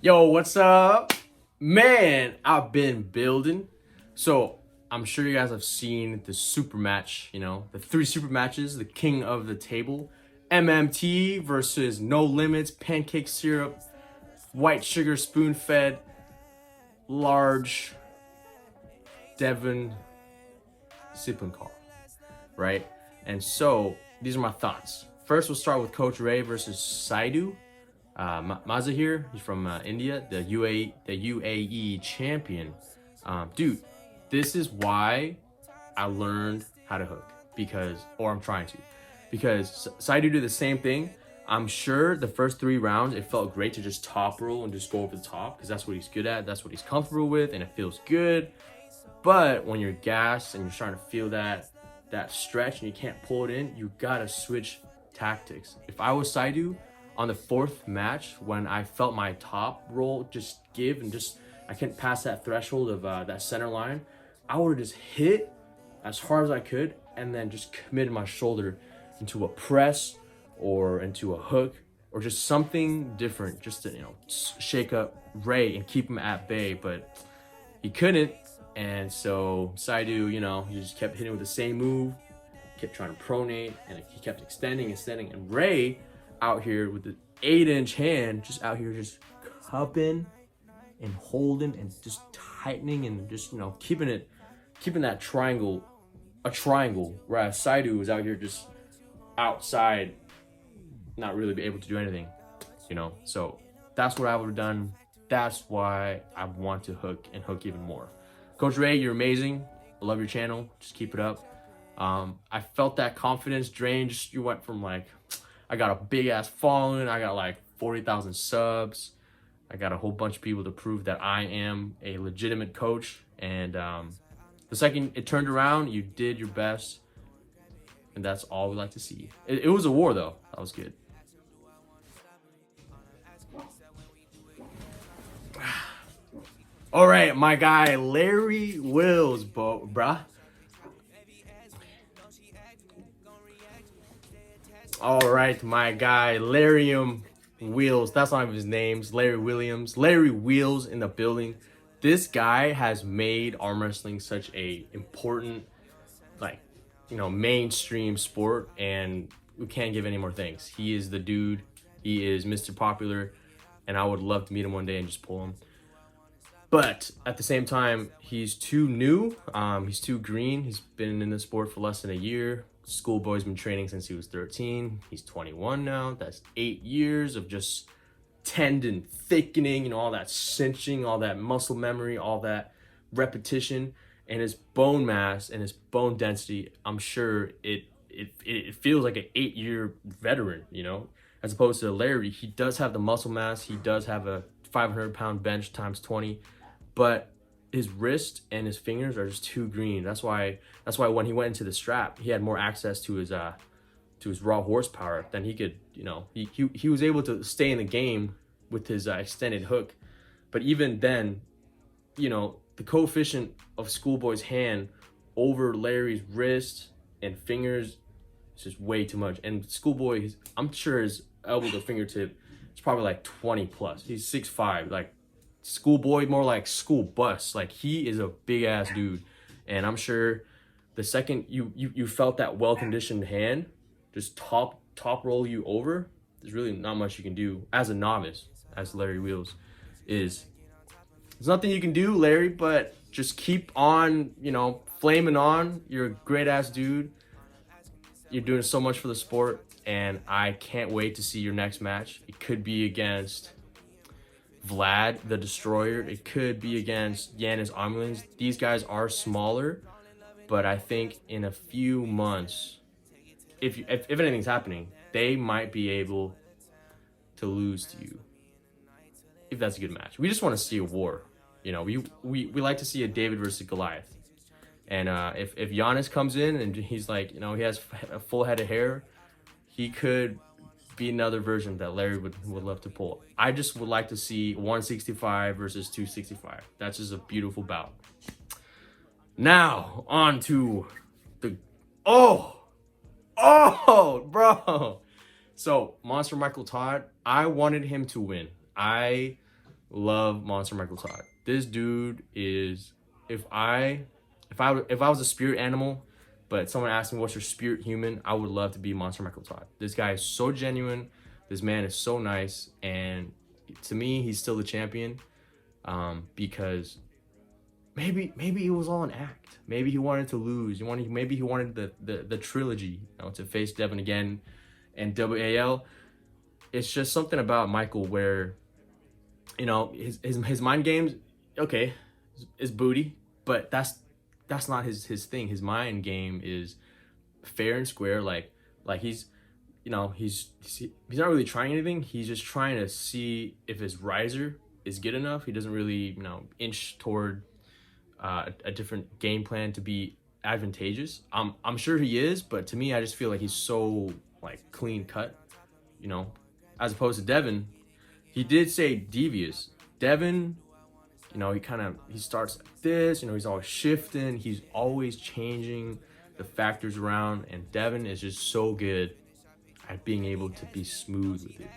Yo, what's up? Man, I've been building. So, I'm sure you guys have seen the super match, the three super matches, the king of the table. MMT versus No Limits, pancake syrup, white sugar spoon fed, large Devon sipping call, right? And so, these are my thoughts. First, we'll start with Coach Ray versus Saidu. Mazahir, he's from India, the UAE champion. Dude, this is why I learned how to hook I'm trying to, because Saidu did the same thing. I'm sure the first 3 rounds, it felt great to just top roll and just go over the top because that's what he's good at, that's what he's comfortable with, and it feels good. But when you're gassed and you're starting to feel that stretch and you can't pull it in, you gotta switch tactics. If I was Saidu, on the 4th match, when I felt my top roll just give and I couldn't pass that threshold of that center line, I would have just hit as hard as I could and then just committed my shoulder into a press or into a hook or just something different, just to shake up Ray and keep him at bay. But he couldn't, and so Saidu, he just kept hitting with the same move, kept trying to pronate, and he kept extending, and Ray out here with the 8-inch hand, just out here just cupping and holding and just tightening and just keeping that triangle a triangle, whereas Saidu was out here just outside, not really be able to do anything, so that's what I would have done. That's why I want to hook even more. Coach Ray, you're amazing. I love your channel, just keep it up. I felt that confidence drain. You went from I got a big ass following. I got 40,000 subs. I got a whole bunch of people to prove that I am a legitimate coach. And the second it turned around, you did your best. And that's all we like to see. It was a war, though. That was good. All right, my guy, Larry Wills, bruh. All right, my guy, Larry Wheels. That's not his name's Larry Williams. Larry Wheels in the building. This guy has made arm wrestling such a important, mainstream sport, and we can't give any more thanks. He is the dude. He is Mr. Popular, and I would love to meet him one day and just pull him. But at the same time, he's too new. He's too green. He's been in the sport for less than a year. Schoolboy's been training since he was 13. He's 21 now. That's 8 years of just tendon thickening, all that cinching, all that muscle memory, all that repetition, and his bone mass and his bone density. I'm sure it feels like an 8-year veteran, as opposed to Larry. He does have the muscle mass. He does have a 500-pound bench times 20, but his wrist and his fingers are just too green. That's why when he went into the strap, he had more access to his raw horsepower than he could. He was able to stay in the game with his extended hook. But even then, the coefficient of Schoolboy's hand over Larry's wrist and fingers is just way too much. And Schoolboy, I'm sure his elbow to fingertip is probably 20 plus. He's 6'5", Schoolboy more like school bus. He is a big ass dude, and I'm sure the second you felt that well-conditioned hand just top roll you over, there's really not much you can do as a novice, as Larry Wheels is. There's nothing you can do, Larry, but just keep on, flaming on. You're a great ass dude. You're doing so much for the sport, and I can't wait to see your next match. It could be against Vlad the Destroyer. It could be against Yanis Amulins. These guys are smaller, but I think in a few months, if anything's happening, they might be able to lose to you. If that's a good match, we just want to see a war. We like to see a David versus Goliath. And if Giannis comes in and he's he has a full head of hair, he could be another version that Larry would love to pull. I just would like to see 165 versus 265. That's just a beautiful bout. Now on to the bro. So Monster Michael Todd, I wanted him to win. I love Monster Michael Todd. This dude is, if I was a spirit animal, but someone asked me what's your spirit human, I would love to be Monster Michael Todd. This guy is so genuine. This man is so nice, and to me, he's still the champion. Because maybe it was all an act. Maybe he wanted to lose. Maybe he wanted the trilogy, to face Devon again and WAL. It's just something about Michael where, his mind games, okay, is booty, but that's not his thing. His mind game is fair and square. Like he's not really trying anything. He's just trying to see if his riser is good enough. He doesn't really, inch toward a different game plan to be advantageous. I'm sure he is, but to me, I just feel like he's so clean cut, as opposed to Devon. He did say devious. Devon, he starts like this, he's always shifting. He's always changing the factors around, and Devon is just so good at being able to be smooth with it.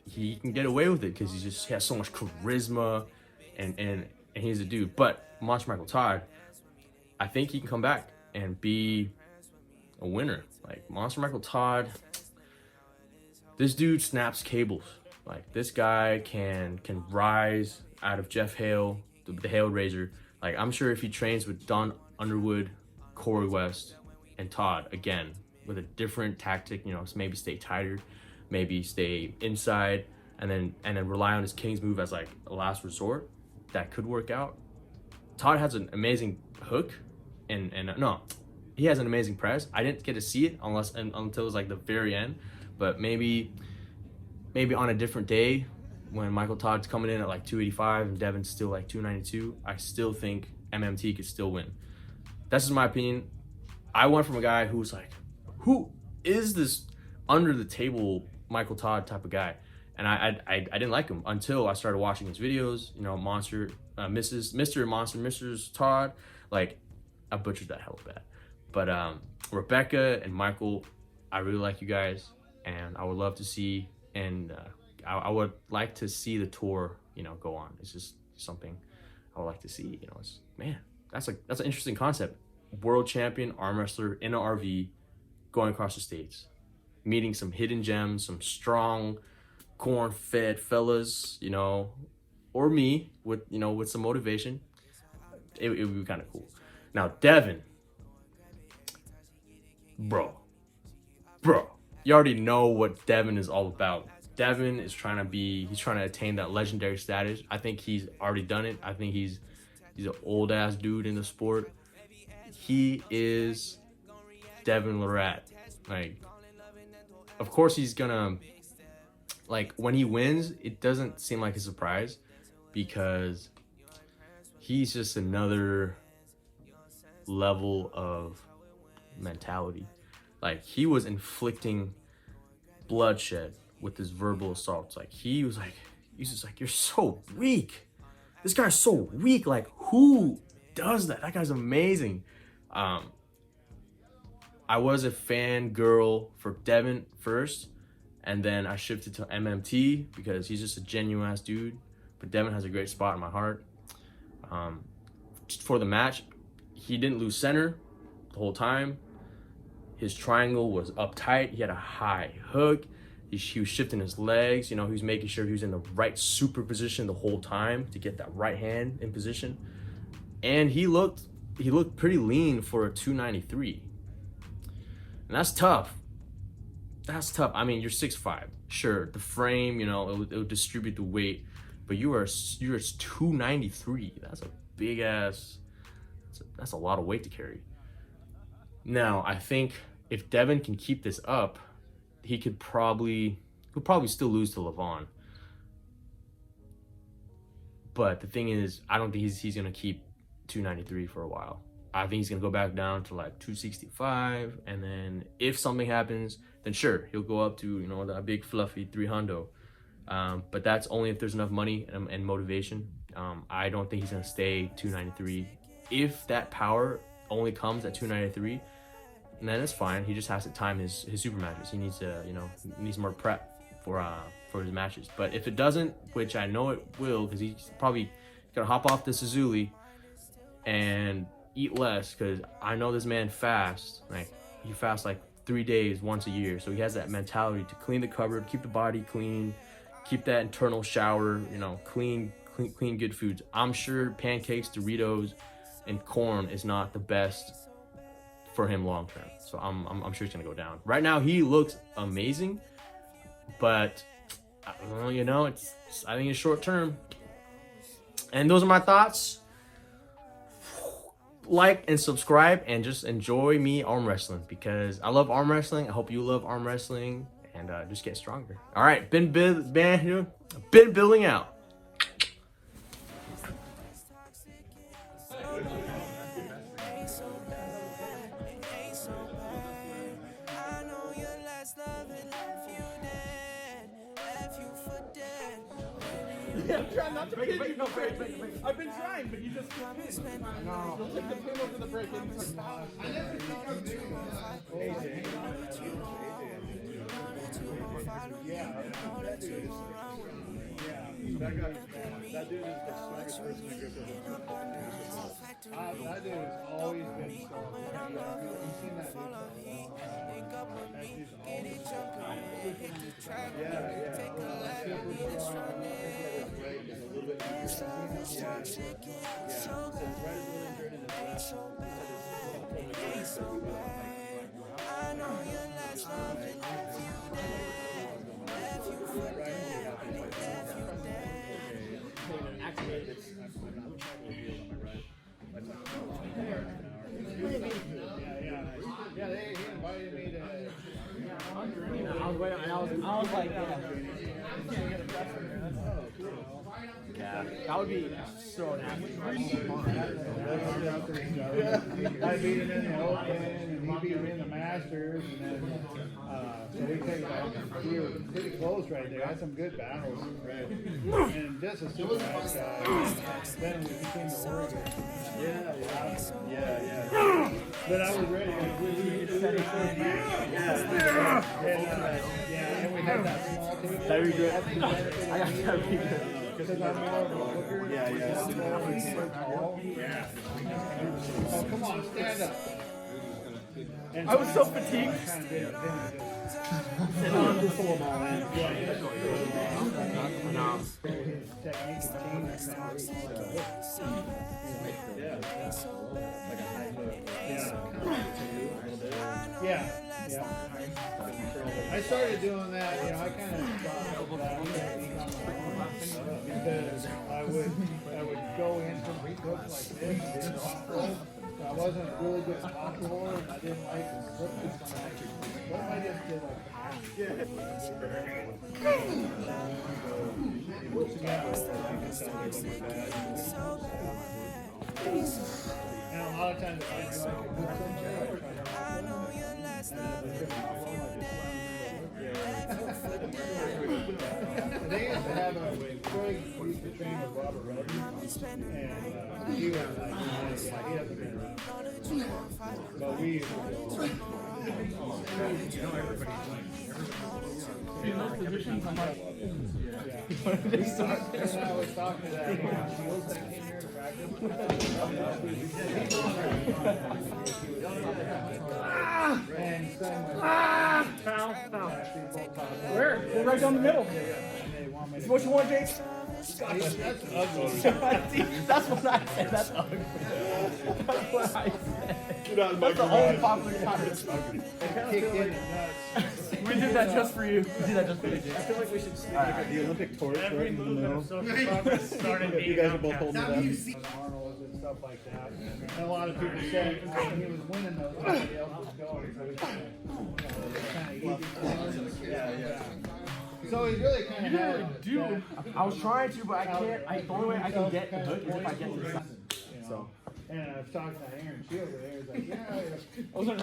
He can get away with it because he has so much charisma, and he's a dude. But Monster Michael Todd, I think he can come back and be a winner. Like Monster Michael Todd, this dude snaps cables. Like this guy can rise out of Jeff Hale, the Hale Razor. Like I'm sure if he trains with Don Underwood, Corey West, and Todd again with a different tactic, maybe stay tighter, maybe stay inside, and then rely on his King's move as like a last resort, that could work out. Todd has an amazing hook, and no, he has an amazing press. I didn't get to see it until it was like the very end, but maybe on a different day when Michael Todd's coming in at like 285 and Devon's still like 292, I still think MMT could still win. That's just my opinion. I went from a guy who was like, who is this under the table Michael Todd type of guy? And I didn't like him until I started watching his videos, Monster, Mr. Monster, Mr. Todd. Like, I butchered that hell bad. But Rebecca and Michael, I really like you guys, and I would love to see, and I would like to see the tour, go on. It's just something I would like to see. That's an interesting concept. World champion arm wrestler in an RV, going across the states, meeting some hidden gems, some strong, corn-fed fellas, or me with some motivation. It would be kind of cool. Now Devon, bro, you already know what Devon is all about. Devon is trying to attain that legendary status. I think he's already done it. I think he's an old ass dude in the sport. He is Devon Larratt. Like, of course he's gonna, when he wins, it doesn't seem like a surprise because he's just another level of mentality. Like, he was inflicting bloodshed with his verbal assaults. Like, he's just like, you're so weak. This guy's so weak. Like, who does that? That guy's amazing. I was a fangirl for Devon first, and then I shifted to MMT because he's just a genuine ass dude. But Devon has a great spot in my heart. For the match, he didn't lose center the whole time. His triangle was uptight. He had a high hook. He was shifting his legs. He was making sure he was in the right super position the whole time to get that right hand in position. And he looked pretty lean for a 293. And that's tough. That's tough. I mean, you're 6'5". Sure, the frame, it would distribute the weight, but you're 293. That's a big ass. That's a lot of weight to carry. Now, I think if Devon can keep this up, he'll probably still lose to Levon. But the thing is, I don't think he's gonna keep 293 for a while. I think he's gonna go back down to like 265, and then if something happens, then sure, he'll go up to that big fluffy 300. But that's only if there's enough money and motivation. I don't think he's gonna stay 293. If that power only comes at 293, then it's fine. He just has to time his super matches. He needs to, he needs more prep for for his matches. But if it doesn't, which I know it will, because he's probably gonna hop off the Suzuli and eat less, because I know this man fasts. Like, he fasts like 3 days once a year, so he has that mentality to clean the cupboard, keep the body clean, keep that internal shower, you know, clean good foods. I'm sure pancakes, Doritos, and corn is not the best for him long term. So I'm sure he's gonna go down. Right now he looks amazing, but you know, I think it's short term. And those are my thoughts. Like and subscribe and just enjoy me arm wrestling, because I love arm wrestling. I hope you love arm wrestling, and just get stronger. All right, been building out. Yeah, I'm trying not to pin you. No, break. I've been trying, but you just can't pin. No. You'll take the pin over the break and it's like, I never think I was doing that. AJ. Yeah. That dude is that dude is the smartest person in the group. That dude has always been so. You've seen that dude for a long time. That dude's always Yeah, he invited me to. I was like, yeah, that would be so nasty. I beat him in the Open, and he beat him in the Masters, and then so we were pretty close right there. Had some good battles, and just a super nice guy. Then we became the Oregon. Yeah. But I was ready. And we had that small table. That'd be good. I got that be good. Because I'm more of a looker. Yeah. Oh, come on, stand up. And I was so fatigued. Yeah. I started doing that, you know, I kind of thought that because I would go in from hooks like this and top roll. I wasn't really good at top roll, and I didn't like the slip. What if I just did and a lot of times if I do like a good somewhere, I try to They used to have a Craig used to train with Robert Reddy, and he was like, he hasn't been around. But we used to go. In those positions, I'm like, And I was talking to that Shields that came here to practice. And where? We're right down the middle. What you want, Jake? That's ugly. That's what I said. That's ugly. That's what I said. That's the only popular comment. Kicked in the nuts. We did that just for you. We did that just for you, Jake. I feel like we should stick the Olympic torch right in the middle. Started You guys are both holding it up. Arnold and stuff like that. And a lot of people said when he was winning those, nobody else was going. So it's kind of easy for him. So he really kind of You really do. I was trying to, but I can't. The only way I can get the hook is if I get to the side. So. And I was talking to Aaron Shields, and Aaron's like, yeah.